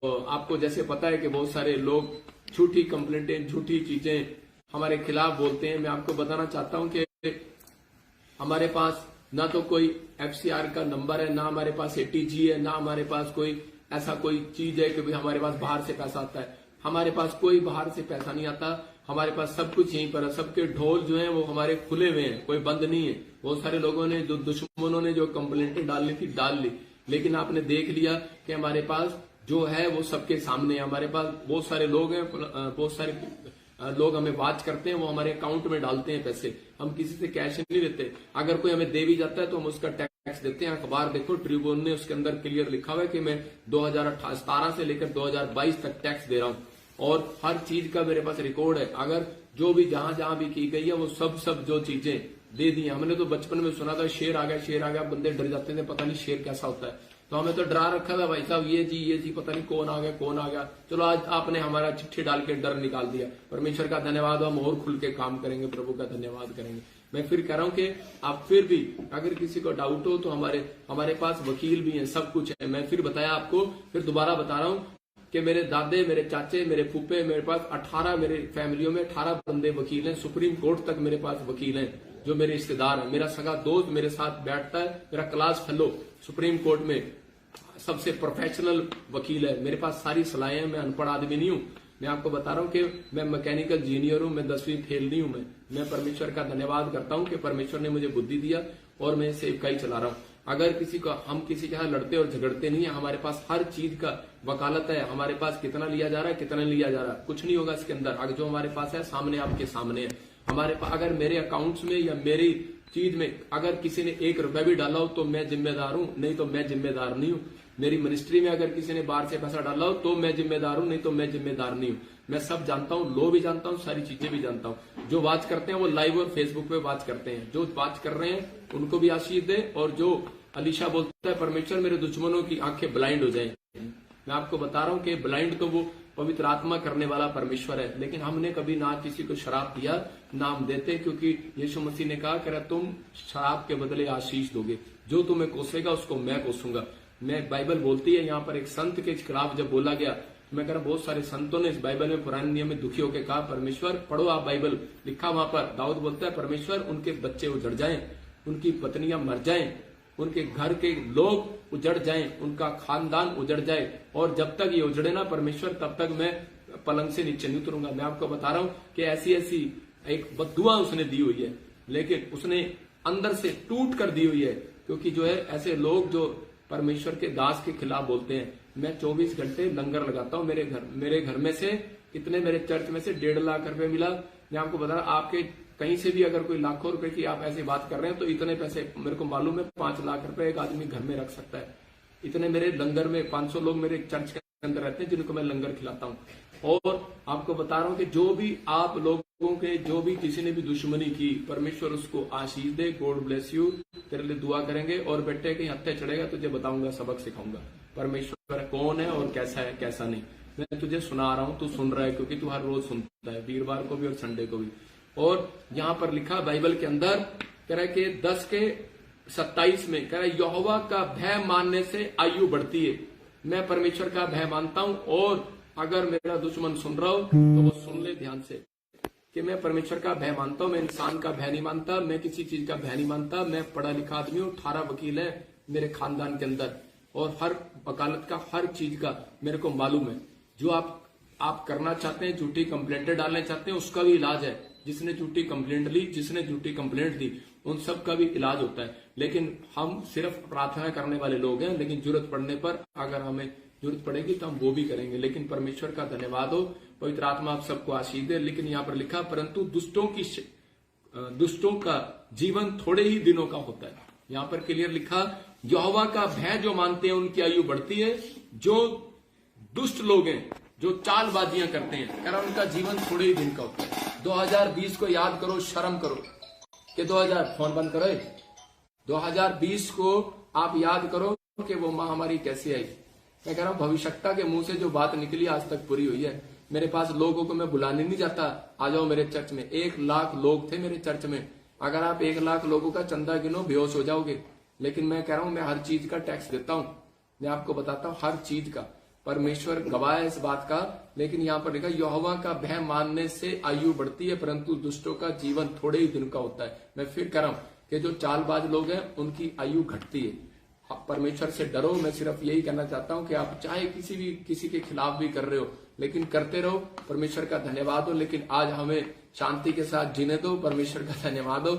आपको जैसे पता है कि बहुत सारे लोग झूठी कंप्लेंटें, झूठी चीजें हमारे खिलाफ बोलते हैं। मैं आपको बताना चाहता हूं कि हमारे पास ना तो कोई एफसीआर का नंबर है, ना हमारे पास एटीजी है, ना हमारे पास कोई ऐसा कोई चीज है कि भाई हमारे पास बाहर से पैसा आता है। हमारे पास कोई बाहर से पैसा नहीं आता, हमारे पास सब कुछ यहीं पर है। सबके ढोल जो हैं वो हमारे खुले हुए हैं, कोई बंद नहीं है। बहुत सारे लोगों ने, जो दुश्मनों ने जो कंप्लेंटें डालनी थी डाल ली, लेकिन आपने देख लिया कि हमारे पास जो है वो सबके सामने है। हमारे पास बहुत सारे लोग हैं, बहुत सारे लोग हमें वाच करते हैं, वो हमारे अकाउंट में डालते हैं पैसे। हम किसी से कैश नहीं लेते। अगर कोई हमें दे भी जाता है तो हम उसका टैक्स देते हैं। अखबार देखो, ट्रिब्यून ने उसके अंदर क्लियर लिखा हुआ है कि मैं 2017 से लेकर 2022 तक टैक्स दे रहा हूं, और हर चीज का मेरे पास रिकॉर्ड है। अगर जो भी जहां जहां भी की गई है वो सब जो चीजें दे दी। हमने तो बचपन में सुना था शेर आ गया, शेर आ गया, बंदे डर जाते थे, पता नहीं शेर कैसा होता है। तो हमें तो डरा रखा था भाई साहब, ये जी पता नहीं कौन आ गया कौन आ गया। चलो आज आपने हमारा चिट्ठी डाल के डर निकाल दिया। परमेश्वर का धन्यवाद, हम और खुल के काम करेंगे, प्रभु का धन्यवाद करेंगे। मैं फिर कह रहा हूं कि आप फिर भी अगर किसी को डाउट हो तो हमारे पास वकील भी हैं, सब कुछ है। मैं फिर बताया आपको, फिर दोबारा बता रहा हूं कि मेरे दादे, मेरे चाचे, मेरे फूफे, मेरे पास 18 मेरे फैमिलियों में 18 बंदे वकील हैं। सुप्रीम कोर्ट तक मेरे पास वकील हैं जो मेरे रिश्तेदार हैं। मेरा सगा दोस्त मेरे साथ बैठता है, मेरा क्लास फेलो सुप्रीम कोर्ट में सबसे प्रोफेशनल वकील है। मेरे पास सारी सलाहें हैं, मैं अनपढ़ आदमी नहीं हूं। मैं आपको बता रहा हूं कि मैं मैकेनिकल इंजीनियर हूं, मैं 10वीं फेल नहीं हूं। मैं परमेश्वर का धन्यवाद करता हूं कि परमेश्वर ने मुझे बुद्धि दिया और मैं सेवकाई चला रहा हूं। अगर हम किसी के यहाँ लड़ते और झगड़ते नहीं है, हमारे पास हर चीज का वकालत है। हमारे पास कितना लिया जा रहा है, कितना लिया जा रहा है, कुछ नहीं होगा इसके अंदर। अगर जो हमारे पास है सामने, आपके सामने है। हमारे पास अगर मेरे अकाउंट्स में या मेरी चीज में अगर किसी ने 1 रुपया भी डाला हो तो मैं जिम्मेदार हूं, नहीं तो मैं जिम्मेदार नहीं हूं। मेरी मिनिस्ट्री में अगर किसी ने बाहर से पैसा डाला हो तो मैं जिम्मेदार हूं, नहीं तो मैं जिम्मेदार नहीं हूं। मैं सब जानता हूं, लो भी जानता हूं, सारी चीजें भी जानता हूं। जो बात करते हैं वो लाइव और फेसबुक पे बात करते हैं। जो बात कर रहे हैं उनको भी आशीष दे, और जो अलीशा बोलता है परमेश्वर मेरे दुश्मनों की आंखें ब्लाइंड हो जाए। मैं आपको बता रहा हूं कि ब्लाइंड तो वो पवित्र आत्मा करने वाला परमेश्वर है। लेकिन हमने कभी ना किसी को शराब दिया, ना हम देते, क्योंकि यीशु मसीह ने कहा कि तुम शराब के बदले आशीष दोगे, जो तुम्हें कोसेगा उसको मैं कोसूंगा। मैं बाइबल बोलती है, यहाँ पर एक संत के खिलाफ जब बोला गया, मैं कह रहा बहुत सारे संतों ने इस बाइबल में पुराने नियम में दुखी होकर कहा परमेश्वर, पढ़ो आप बाइबल, लिखा वहां पर दाऊद बोलता है परमेश्वर उनके बच्चे उजड़ जाएं, उनकी पत्नियां मर जाएं, उनके घर के लोग उजड़ जाएं, उनका खानदान उजड़ जाए, और जब तक ये उजड़े ना परमेश्वर तब तक मैं पलंग से नीचे नहीं उतरूंगा। मैं आपको बता रहा हूं कि ऐसी एक बद्दुआ उसने दी हुई है, लेकिन उसने अंदर से टूट कर दी हुई है। क्योंकि जो है ऐसे लोग जो परमेश्वर के दास के खिलाफ बोलते हैं। मैं 24 घंटे लंगर लगाता हूं। मेरे घर में से इतने, मेरे चर्च में से 1.5 लाख रुपए मिला। मैं आपको बता रहा, आपके कहीं से भी अगर कोई लाखों रुपए की आप ऐसी बात कर रहे हैं तो इतने पैसे मेरे को मालूम है, 5 लाख रुपए एक आदमी घर में रख सकता है। इतने मेरे लंगर में 500 लोग मेरे चर्च के अंदर रहते हैं जिनको मैं लंगर खिलाता हूं। और आपको बता रहा हूं कि जो भी आप लोगों के, जो भी किसी ने भी दुश्मनी की, परमेश्वर उसको आशीष दे। God bless you. तेरे लिए दुआ करेंगे, और बेटे कहीं हत्या चढ़ेगा तुझे बताऊंगा, सबक सिखाऊंगा परमेश्वर कौन है और कैसा है कैसा नहीं। मैं तुझे सुना रहा हूं, तू सुन रहा है क्योंकि तू हर रोज सुनता है, वीरवार को भी और संडे को भी। और यहां पर लिखा बाइबल के अंदर, कह रहा है कि 10:27 में कह रहा है यहोवा का भय मानने से आयु बढ़ती है। मैं परमेश्वर का भय मानता हूं, और अगर मेरा दुश्मन सुन रहा हो तो वो सुन ले ध्यान से कि मैं परमेश्वर का भय मानता हूं। मैं इंसान का भय नहीं मानता, मैं किसी चीज का भय नहीं मानता। मैं पढ़ा लिखा आदमी हूं, 18 वकील है मेरे खानदान के अंदर, और हर वकालत का, हर चीज का मेरे को मालूम है। जो आप करना चाहते हैं, झूठी कंप्लेंटें डालना चाहते हैं, उसका भी इलाज है। जिसने झूठी कंप्लेंट ली, जिसने झूठी कंप्लेंट दी, उन सब का भी इलाज होता है। लेकिन हम सिर्फ प्रार्थना करने वाले लोग हैं, लेकिन जरूरत पड़ने पर अगर हमें जरूरत पड़ेगी तो हम वो भी करेंगे। लेकिन परमेश्वर का धन्यवाद हो, पवित्र आत्मा आप सबको आशीष दे। लेकिन यहाँ पर लिखा परंतु दुष्टों का जीवन थोड़े ही दिनों का होता है। यहाँ पर क्लियर लिखा यहोवा का भय जो मानते हैं उनकी आयु बढ़ती है। जो दुष्ट लोग हैं, जो चालबाजियां करते हैं, कारण उनका जीवन थोड़े ही दिन का होता है। 2020 को याद करो, शर्म करो कि 2000 फोन बंद करो, 2020 को आप याद करो कि वो महामारी कैसे आई। मैं कह रहा हूं भविष्यता के मुंह से जो बात निकली आज तक पूरी हुई है। मेरे पास लोगों को मैं बुलाने नहीं जाता, आ जाओ मेरे चर्च में। 1 लाख लोग थे मेरे चर्च में। अगर आप 1 लाख लोगों का चंदा गिनो बेहोश हो जाओगे। लेकिन मैं कह रहा हूं मैं हर चीज का टैक्स देता हूं। मैं आपको बताता हूं हर चीज का। परमेश्वर गवाह है इस बात का। लेकिन यहाँ पर लिखा यहोवा का भय मानने से आयु बढ़ती है, परंतु दुष्टों का जीवन थोड़े ही दिन का होता है। मैं फिर कह रहा हूं कि जो चालबाज लोग हैं उनकी आयु घटती है। आप परमेश्वर से डरो। मैं सिर्फ यही कहना चाहता हूं कि आप चाहे किसी के खिलाफ भी कर रहे हो, लेकिन करते रहो, परमेश्वर का धन्यवाद हो। लेकिन आज हमें शांति के साथ जीने दो, परमेश्वर का धन्यवाद हो।